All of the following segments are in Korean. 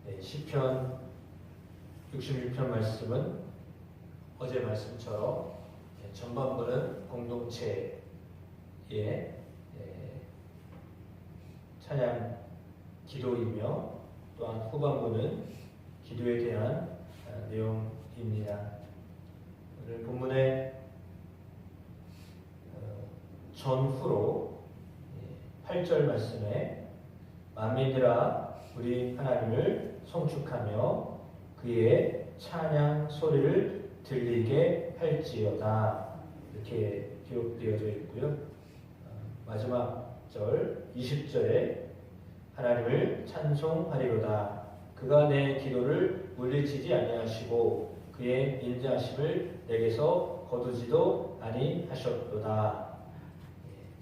네, 시편 66편 말씀은 어제 말씀처럼 전반부는 공동체의 찬양 기도이며 또한 후반부는 기도에 대한 내용입니다. 오늘 본문의 전후로 8절 말씀에 만민들아 우리 하나님을 송축하며 그의 찬양 소리를 들리게 할지어다, 이렇게 기록되어져 있고요. 마지막 절 20절에 하나님을 찬송하리로다. 그가 내 기도를 물리치지 아니하시고 그의 인자하심을 내게서 거두지도 아니하셨도다.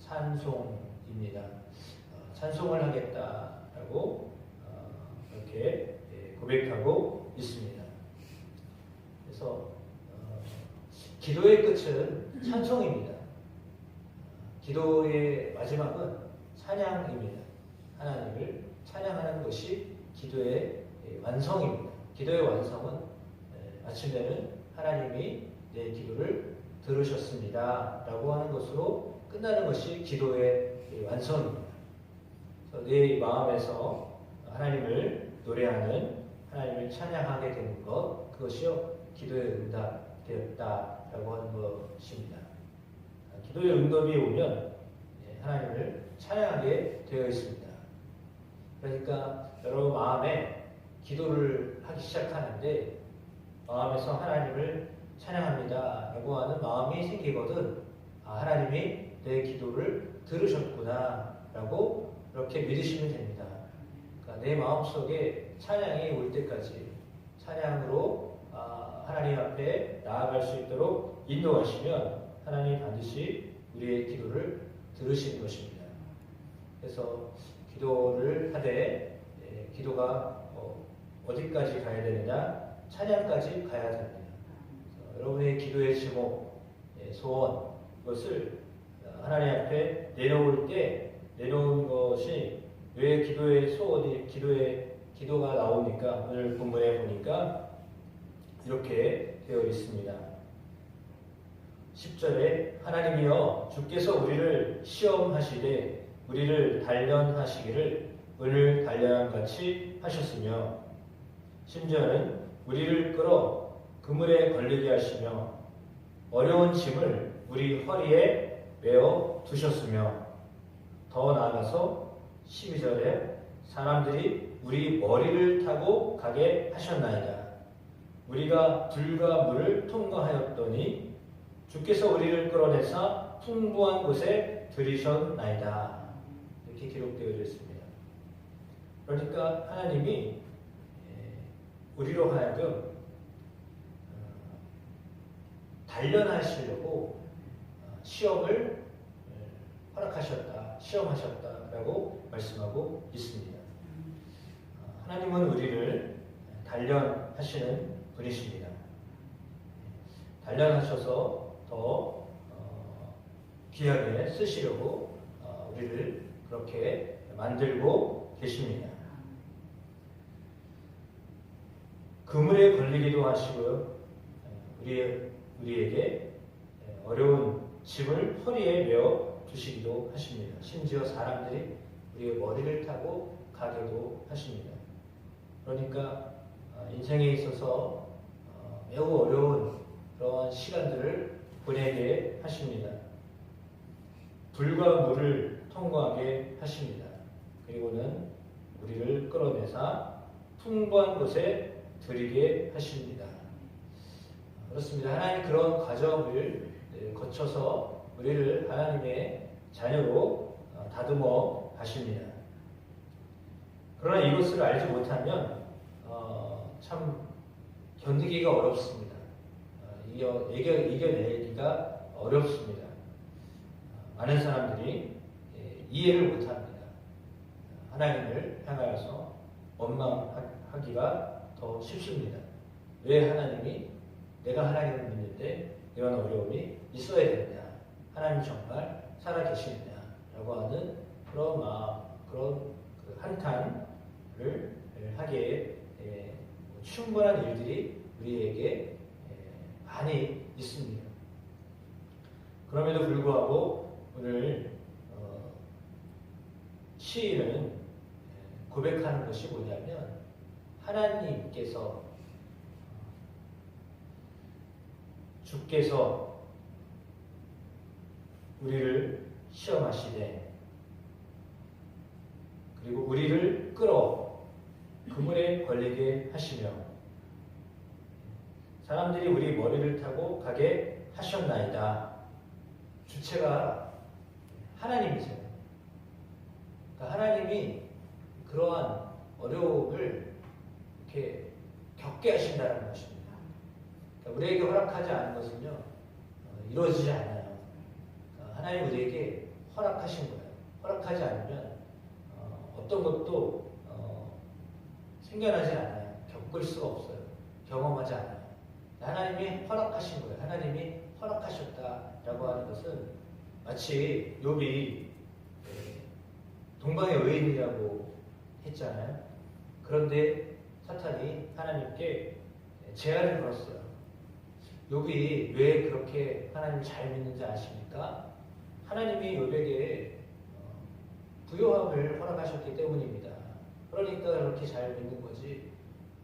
찬송입니다. 찬송을 하겠다라고 이렇게 고백하고 있습니다. 그래서 기도의 끝은 찬송입니다. 기도의 마지막은 찬양입니다. 하나님을 찬양하는 것이 기도의 완성입니다. 기도의 완성은 아침에는 하나님이 내 기도를 들으셨습니다 라고 하는 것으로 끝나는 것이 기도의 완성입니다. 내 마음에서 하나님을 노래하는, 하나님을 찬양하게 되는 것, 그것이요 기도의 응답되었다라고 하는 것입니다. 기도의 응답이 오면 하나님을 찬양하게 되어 있습니다. 그러니까 여러분 마음에 기도를 하기 시작하는데 마음에서 하나님을 찬양합니다 라고 하는 마음이 생기거든 하나님이 내 기도를 들으셨구나 라고 그렇게 믿으시면 됩니다. 그러니까 내 마음속에 찬양이 올 때까지 찬양으로 하나님 앞에 나아갈 수 있도록 인도하시면 하나님이 반드시 우리의 기도를 들으시는 것입니다. 그래서 기도를 하되 기도가 어디까지 가야 되느냐? 찬양까지 가야 됩니다. 여러분의 기도의 제목, 소원, 이것을 하나님 앞에 내놓을 때 내놓은 것이 왜 기도의 소원이 기도가 나오니까 오늘 본문에 보니까 이렇게 되어 있습니다. 10절에 하나님이여 주께서 우리를 시험하시되 우리를 단련하시기를 은을 단련함같이 하셨으며 심지어는 우리를 끌어 그물에 걸리게 하시며 어려운 짐을 우리 허리에 메어 두셨으며 더 나아가서 12절에 사람들이 우리 머리를 타고 가게 하셨나이다. 우리가 들과 물을 통과하였더니 주께서 우리를 끌어내사 풍부한 곳에 들이셨나이다. 이렇게 기록되어 있습니다. 그러니까 하나님이 우리로 하여금 단련하시려고 시험을 허락하셨다, 시험하셨다라고 말씀하고 있습니다. 하나님은 우리를 단련하시는 분이십니다. 단련하셔서 더 귀하게 쓰시려고 우리를 그렇게 만들고 계십니다. 그물에 걸리기도 하시고요. 우리에게 어려운 짐을 허리에 메어 두시기도 하십니다. 심지어 사람들이 우리의 머리를 타고 가기도 하십니다. 그러니까 인생에 있어서 매우 어려운 그러한 시간들을 보내게 하십니다. 불과 물을 통과하게 하십니다. 그리고는 우리를 끌어내사 풍부한 곳에 들이게 하십니다. 그렇습니다. 하나님 그런 과정을 거쳐서 우리를 하나님의 자녀로 다듬어 가십니다. 그러나 이것을 알지 못하면 참 견디기가 어렵습니다. 이겨내기가 어렵습니다. 많은 사람들이 이해를 못합니다. 하나님을 향하여서 원망하기가 더 쉽습니다. 왜 하나님이 내가 하나님을 믿는데 이런 어려움이 있어야 되느냐? 하나님 정말 살아계시느냐? 라고 하는 그런 마음, 그런 한탄을 하게 충분한 일들이 우리에게 많이 있습니다. 그럼에도 불구하고 오늘 시인은 고백하는 것이 뭐냐면 하나님께서 주께서 우리를 시험하시되 그리고 우리를 끌어 그물에 걸리게 하시며 사람들이 우리 머리를 타고 가게 하셨나이다. 주체가 하나님이세요. 그러니까 하나님이 그러한 어려움을 이렇게 겪게 하신다는 것입니다. 그러니까 우리에게 허락하지 않은 것은요 이루어지지 않아요. 그러니까 하나님 우리에게 허락하신 거예요. 허락하지 않으면 어떤 것도 생겨나지 않아요. 겪을 수가 없어요. 경험하지 않아요. 하나님이 허락하신 거예요. 하나님이 허락하셨다라고 하는 것은 마치 욥이 동방의 의인이라고 했잖아요. 그런데 사탄이 하나님께 제안을 걸었어요. 욥이 왜 그렇게 하나님을 잘 믿는지 아십니까? 하나님이 욥에게 부요함을 허락하셨기 때문입니다. 그러니까 그렇게 잘 믿는 거지.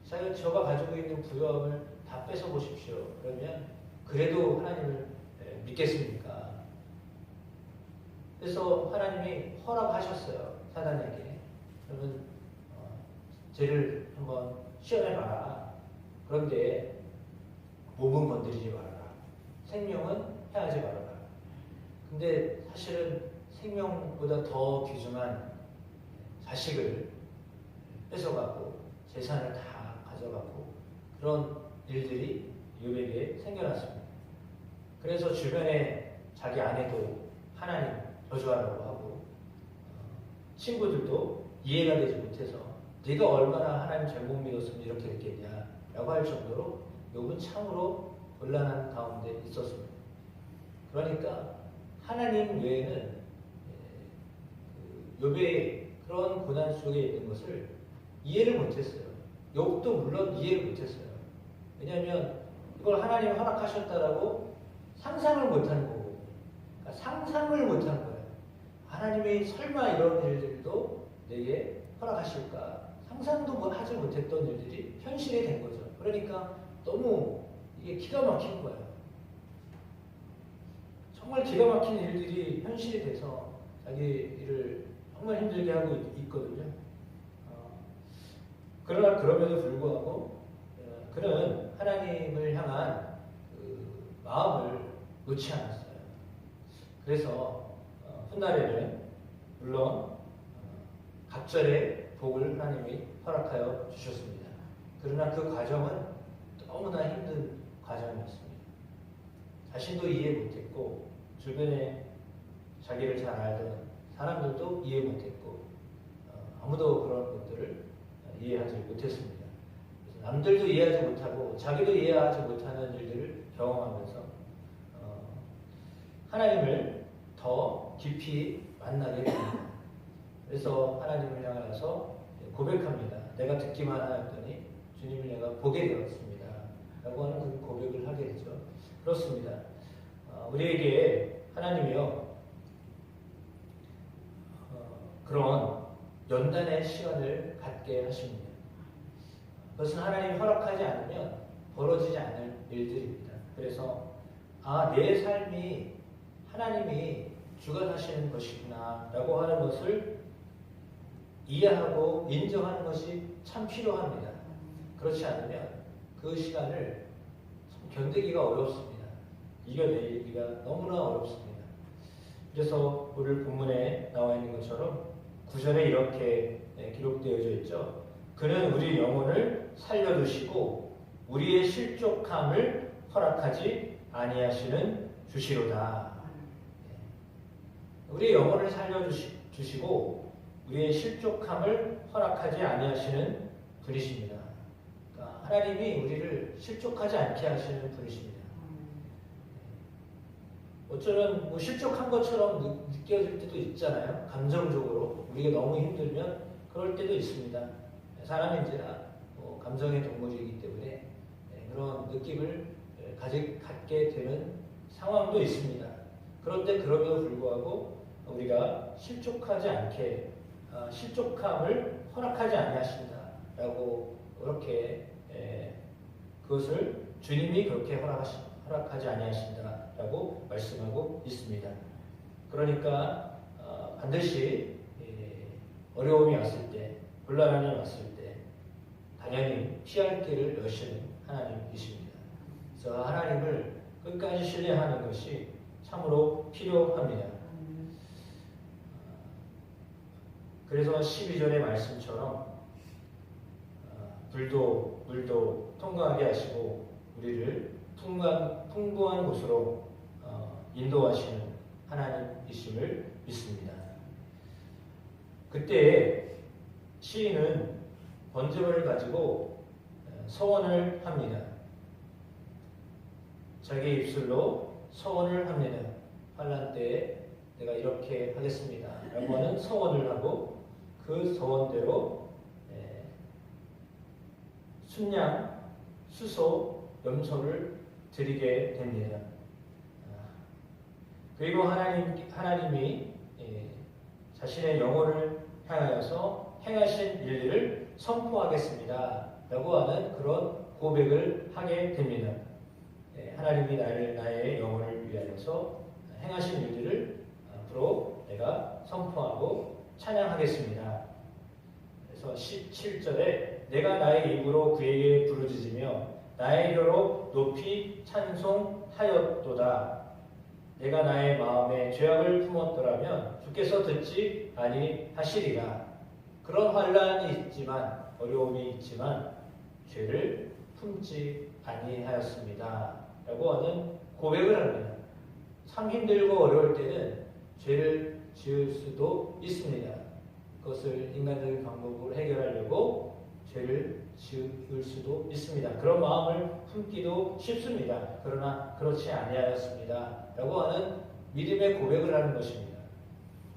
저가 가지고 있는 부요함을 다 뺏어 보십시오. 그러면 그래도 하나님을 믿겠습니까? 그래서 하나님이 허락하셨어요. 사단에게. 그러면 죄를 한번 시험해봐라. 그런데 몸은 건드리지 말아라. 생명은 해하지 말아라. 근데 사실은 생명보다 더 귀중한 자식을 뺏어가고 재산을 다 가져가고 그런 일들이 욥에게 생겨났습니다. 그래서 주변에 자기 아내도 하나님 저주하라고 하고 친구들도 이해가 되지 못해서 네가 얼마나 하나님 잘못 믿었으면 이렇게 됐겠냐라고 할 정도로 욥은 참으로 곤란한 가운데 있었습니다. 그러니까 하나님 외에는 욥의 그런 고난 속에 있는 것을 이해를 못했어요. 욥도 물론 이해를 못했어요. 왜냐하면 이걸 하나님이 허락하셨다라고 상상을 못하는 거고, 그러니까 상상을 못하는 거예요. 하나님이 설마 이런 일들도 내게 허락하실까? 상상도 하지 못했던 일들이 현실이 된 거죠. 그러니까 너무 이게 기가 막힌 거예요. 정말 기가 막힌 일들이 현실이 돼서 자기 일을 정말 힘들게 하고 있거든요. 그러나 그럼에도 불구하고 그는 하나님을 향한 그 마음을 놓지 않았어요. 그래서 훗날에는 물론 각절의 복을 하나님이 허락하여 주셨습니다. 그러나 그 과정은 너무나 힘든 과정이었습니다. 자신도 이해 못했고 주변에 자기를 잘 알던 사람들도 이해 못했고 아무도 그런 것들을 이해하지 못했습니다. 그래서 남들도 이해하지 못하고 자기도 이해하지 못하는 일들을 경험하면서 하나님을 더 깊이 만나게 됩니다. 그래서 하나님을 향해서 고백합니다. 내가 듣기만 하였더니 주님을 내가 보게 되었습니다. 라고 하는 그 고백을 하게 되죠. 그렇습니다. 우리에게 하나님이요 그런 연단의 시간을 갖게 하십니다. 그것은 하나님이 허락하지 않으면 벌어지지 않을 일들입니다. 그래서 내 삶이 하나님이 주관하시는 것이구나 라고 하는 것을 이해하고 인정하는 것이 참 필요합니다. 그렇지 않으면 그 시간을 견디기가 어렵습니다. 이겨내기가 너무나 어렵습니다. 그래서 오늘 본문에 나와 있는 것처럼 9절에 이렇게 기록되어져 있죠. 그는 우리 영혼을 살려두시고 우리의 실족함을 허락하지 아니하시는 주시로다. 우리의 영혼을 살려주시고 우리의 실족함을 허락하지 아니하시는 분이십니다. 그러니까 하나님이 우리를 실족하지 않게 하시는 분이십니다. 어쩌면 실족한 것처럼 느껴질 때도 있잖아요. 감정적으로 우리가 너무 힘들면 그럴 때도 있습니다. 사람인지라 감성의 동물이기 때문에 그런 느낌을 갖게 되는 상황도 있습니다. 그런데 그럼에도 불구하고 우리가 실족함을 허락하지 아니하신다라고 그렇게 그것을 주님이 그렇게 허락하지 아니하신다라고 말씀하고 있습니다. 그러니까 반드시 어려움이 왔을 때, 곤란함이 왔을 때 당연히 피할 길을 여시는 하나님이십니다. 그래서 하나님을 끝까지 신뢰하는 것이 참으로 필요합니다. 그래서 12절의 말씀처럼 물도 통과하게 하시고 우리를 풍부한 곳으로 인도하시는 하나님이심을 믿습니다. 그때 시인은 번제물을 가지고 서원을 합니다. 자기 입술로 서원을 합니다. 환난 때에 내가 이렇게 하겠습니다 라고 하는 서원을 하고 그 서원대로 순양, 수소, 염소를 드리게 됩니다. 그리고 하나님이 자신의 영혼을 향하여서 행하신 일들을 선포하겠습니다 라고 하는 그런 고백을 하게 됩니다. 하나님이 나의 영혼을 위하여서 행하신 일들을 앞으로 내가 선포하고 찬양하겠습니다. 그래서 17절에 내가 나의 입으로 그에게 부르짖으며 나의 혀로 높이 찬송하였도다. 내가 나의 마음에 죄악을 품었더라면 주께서 듣지 아니하시리라. 그런 환난이 있지만 어려움이 있지만 죄를 품지 아니하였습니다 라고 하는 고백을 합니다. 참 힘들고 어려울 때는 죄를 지을 수도 있습니다. 그것을 인간적인 방법으로 해결하려고 죄를 지을 수도 있습니다. 그런 마음을 품기도 쉽습니다. 그러나 그렇지 아니하였습니다 라고 하는 믿음의 고백을 하는 것입니다.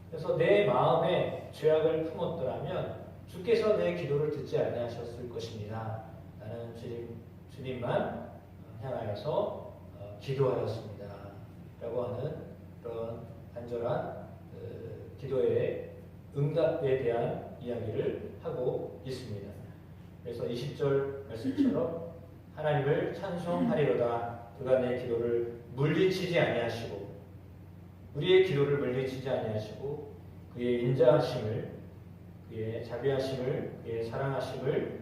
그래서 내 마음에 죄악을 품었더라면 주께서 내 기도를 듣지 아니하셨을 것입니다. 나는 주님만 향하여서 기도하였습니다 라고 하는 그런 간절한 기도의 응답에 대한 이야기를 하고 있습니다. 그래서 20절 말씀처럼 하나님을 찬송하리로다. 그가 내 기도를 물리치지 아니하시고 우리의 기도를 물리치지 아니하시고 그의 인자하심을 그의 자비하심을 그의 사랑하심을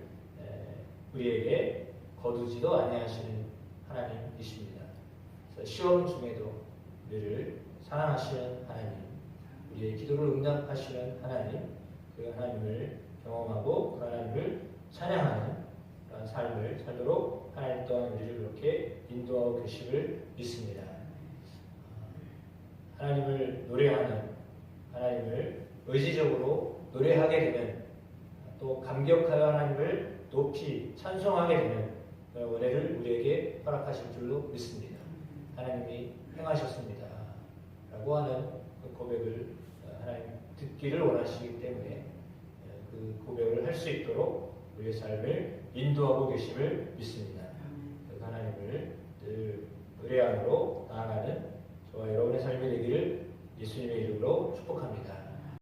우리에게 거두지도 아니하시는 하나님이십니다. 그래서 시험 중에도 우리를 사랑하시는 하나님, 우리의 기도를 응답하시는 하나님, 그 하나님을 경험하고 그 하나님을 찬양하는 그런 삶을 살도록 하나님 또한 우리를 그렇게 인도하고 계심을 믿습니다. 하나님을 노래하는, 하나님을 의지적으로 노래하게 되는, 또 감격하여 하나님을 높이 찬송하게 되는 은혜를 우리에게 허락하실 줄로 믿습니다. 하나님이 행하셨습니다 라고 하는 그 고백을 하나님 듣기를 원하시기 때문에 그 고백을 할 수 있도록 우리의 삶을 인도하고 계심을 믿습니다. 그 하나님을 늘 의뢰함으로 나아가는 저와 여러분의 삶이 되기를 예수님의 이름으로 축복합니다.